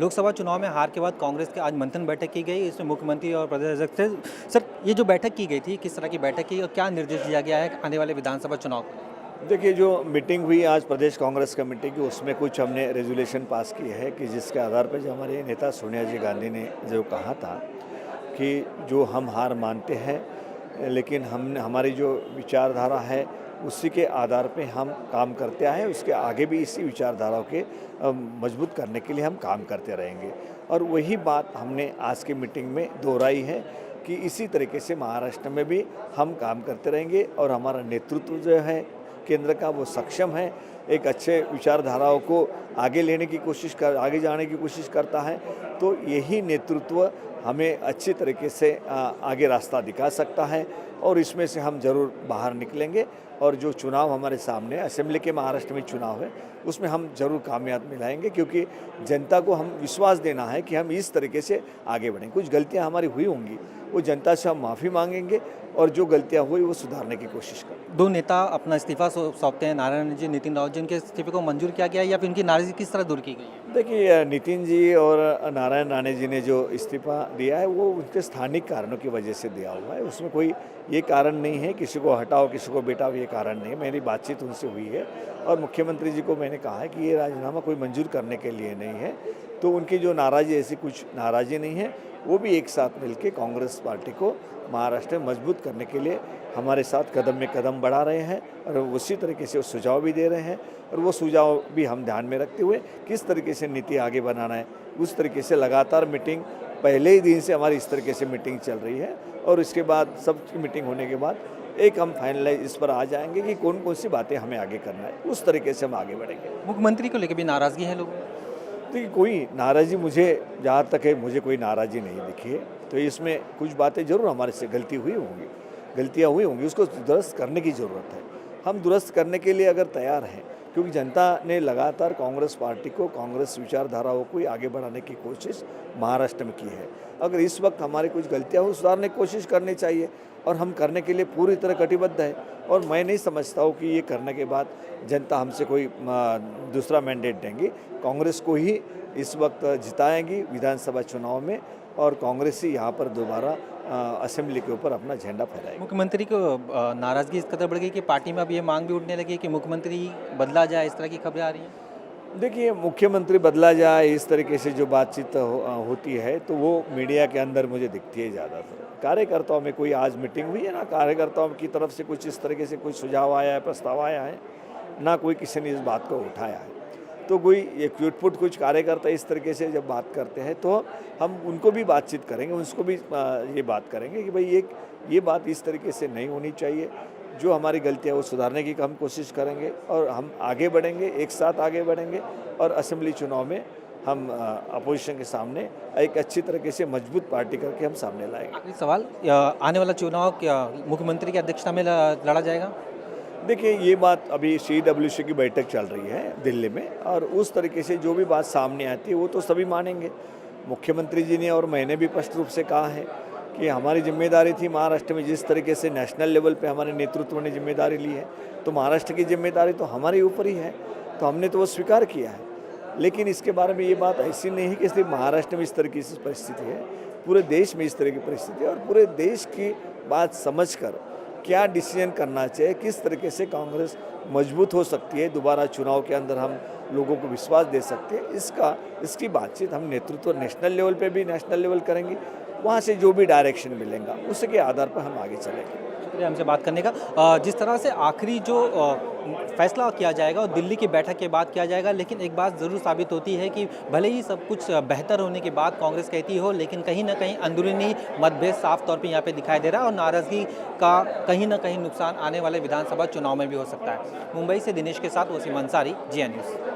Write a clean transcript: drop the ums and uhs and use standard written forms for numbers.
लोकसभा चुनाव में हार के बाद कांग्रेस की आज मंथन बैठक की गई। इसमें मुख्यमंत्री और प्रदेश अध्यक्ष थे। सर, ये जो बैठक की गई थी, किस तरह की बैठक की और क्या निर्देश दिया गया है आने वाले विधानसभा चुनाव को? देखिए, जो मीटिंग हुई आज प्रदेश कांग्रेस कमेटी की, उसमें कुछ हमने रेजोल्यूशन पास किए हैं कि जिसके आधार पर जो हमारे नेता सोनिया जी गांधी ने जो कहा था कि जो हम हार मानते हैं, लेकिन हमारी जो विचारधारा है उसी के आधार पे हम काम करते आए, उसके आगे भी इसी विचारधारा के मजबूत करने के लिए हम काम करते रहेंगे। और वही बात हमने आज की मीटिंग में दोहराई है कि इसी तरीके से महाराष्ट्र में भी हम काम करते रहेंगे और हमारा नेतृत्व जो है केंद्र का वो सक्षम है, एक अच्छे विचारधाराओं को आगे लेने की आगे जाने की कोशिश करता है। तो यही नेतृत्व हमें अच्छी तरीके से आगे रास्ता दिखा सकता है और इसमें से हम ज़रूर बाहर निकलेंगे। और जो चुनाव हमारे सामने असेंबली के महाराष्ट्र में चुनाव है, उसमें हम ज़रूर कामयाब मिलाएंगे, क्योंकि जनता को हम विश्वास देना है कि हम इस तरीके से आगे बढ़ेंगे। कुछ गलतियां हमारी हुई होंगी, वो जनता से हम माफ़ी मांगेंगे और जो गलतियां हुई वो सुधारने की कोशिश करेंगे। दो नेता अपना इस्तीफा सौंपते हैं, नारायण जी, नितिन राउत जी, उनके इस्तीफे को मंजूर किया गया है या फिर उनकी नाराजगी किस तरह दूर की गई है? देखिए, नितिन जी और नारायण राणे जी ने जो इस्तीफा दिया है वो उनके स्थानिक कारणों की वजह से दिया हुआ है। उसमें कोई ये कारण नहीं है किसी को हटाओ किसी को बेटाओ, ये कारण नहीं है। मेरी बातचीत उनसे हुई है और मुख्यमंत्री जी को मैंने कहा है कि ये राजीनामा कोई मंजूर करने के लिए नहीं है। तो उनकी जो नाराज़ी, ऐसी कुछ नाराज़ी नहीं है, वो भी एक साथ मिलकर कांग्रेस पार्टी को महाराष्ट्र में मजबूत करने के लिए हमारे साथ कदम में कदम बढ़ा रहे हैं और उसी तरीके से वो सुझाव भी दे रहे हैं। और वो सुझाव भी हम ध्यान में रखते हुए किस तरीके से नीति आगे बनाना है, उस तरीके से लगातार मीटिंग, पहले ही दिन से हमारी इस तरीके से मीटिंग चल रही है और इसके बाद सबकी मीटिंग होने के बाद एक हम फाइनलाइज इस पर आ जाएंगे कि कौन कौन सी बातें हमें आगे करना है, उस तरीके से हम आगे बढ़ेंगे। मुख्यमंत्री को लेकर भी नाराजगी है लोगों में? देखिए, कोई नाराज़ी मुझे जहाँ तक है मुझे कोई नाराज़ी नहीं दिखी है। तो इसमें कुछ बातें ज़रूर हमारे से गलतियाँ हुई होंगी, उसको दुरुस्त करने की ज़रूरत है। हम दुरुस्त करने के लिए अगर तैयार हैं, क्योंकि जनता ने लगातार कांग्रेस पार्टी को, कांग्रेस विचारधाराओं को आगे बढ़ाने की कोशिश महाराष्ट्र में की है। अगर इस वक्त हमारी कुछ गलतियाँ हो, सुधारने की कोशिश करनी चाहिए और हम करने के लिए पूरी तरह कटिबद्ध है। और मैं नहीं समझता हूँ कि ये करने के बाद जनता हमसे कोई दूसरा मैंडेट देंगी। कांग्रेस को ही इस वक्त जिताएंगी विधानसभा चुनाव में और कांग्रेस ही यहाँ पर दोबारा असेंबली के ऊपर अपना झंडा फहराएगी। मुख्यमंत्री को नाराजगी इस कदर बढ़ गई कि पार्टी में अब ये मांग भी उठने लगी कि मुख्यमंत्री बदला जाए, इस तरह की खबरें आ रही हैं। देखिए, मुख्यमंत्री बदला जाए इस तरीके से जो बातचीत होती है तो वो मीडिया के अंदर मुझे दिखती है ज़्यादातर। कार्यकर्ताओं में कोई आज मीटिंग हुई है ना, कार्यकर्ताओं की तरफ से कुछ इस तरीके से कुछ सुझाव आया है, प्रस्ताव आया है, ना कोई किसी ने इस बात को उठाया है। तो कोई एक चुटपुट कुछ कार्यकर्ता इस तरीके से जब बात करते हैं तो हम उनको भी बातचीत करेंगे, उसको भी ये बात करेंगे कि भाई ये बात इस तरीके से नहीं होनी चाहिए। जो हमारी गलतियाँ वो सुधारने की हम कोशिश करेंगे और हम आगे बढ़ेंगे, एक साथ आगे बढ़ेंगे और असेंबली चुनाव में हम अपोजिशन के सामने एक अच्छी तरीके से मजबूत पार्टी करके हम सामने लाएंगे। आखिरी सवाल, आने वाला चुनाव क्या मुख्यमंत्री की अध्यक्षता में लड़ा जाएगा? देखिए, ये बात अभी CWC की बैठक चल रही है दिल्ली में और उस तरीके से जो भी बात सामने आती है वो तो सभी मानेंगे। मुख्यमंत्री जी ने और मैंने भी स्पष्ट रूप से कहा है कि हमारी जिम्मेदारी थी महाराष्ट्र में, जिस तरीके से नेशनल लेवल पे हमारे नेतृत्व ने जिम्मेदारी ली है, तो महाराष्ट्र की जिम्मेदारी तो हमारे ऊपर ही है, तो हमने तो वो स्वीकार किया है। लेकिन इसके बारे में ये बात ऐसी नहीं है कि सिर्फ महाराष्ट्र में इस तरीके से परिस्थिति है, पूरे देश में इस तरह की परिस्थिति है और पूरे देश की बात समझकर क्या डिसीजन करना चाहिए, किस तरीके से कांग्रेस मजबूत हो सकती है, दोबारा चुनाव के अंदर हम लोगों को विश्वास दे सकते हैं, इसकी बातचीत हम नेतृत्व नेशनल लेवल पे भी नेशनल लेवल करेंगे। वहाँ से जो भी डायरेक्शन मिलेगा उसके आधार पर हम आगे चलेंगे। शुक्रिया हमसे बात करने का। जिस तरह से आखिरी जो फैसला किया जाएगा और दिल्ली की बैठक के बाद किया जाएगा, लेकिन एक बात ज़रूर साबित होती है कि भले ही सब कुछ बेहतर होने के बाद कांग्रेस कहती हो, लेकिन कहीं ना कहीं अंदरूनी मतभेद साफ तौर पे यहाँ पे दिखाई दे रहा है और नाराज़गी का कहीं ना कहीं नुकसान आने वाले विधानसभा चुनाव में भी हो सकता है। मुंबई से दिनेश के साथ वसीम अंसारी, GN न्यूज़।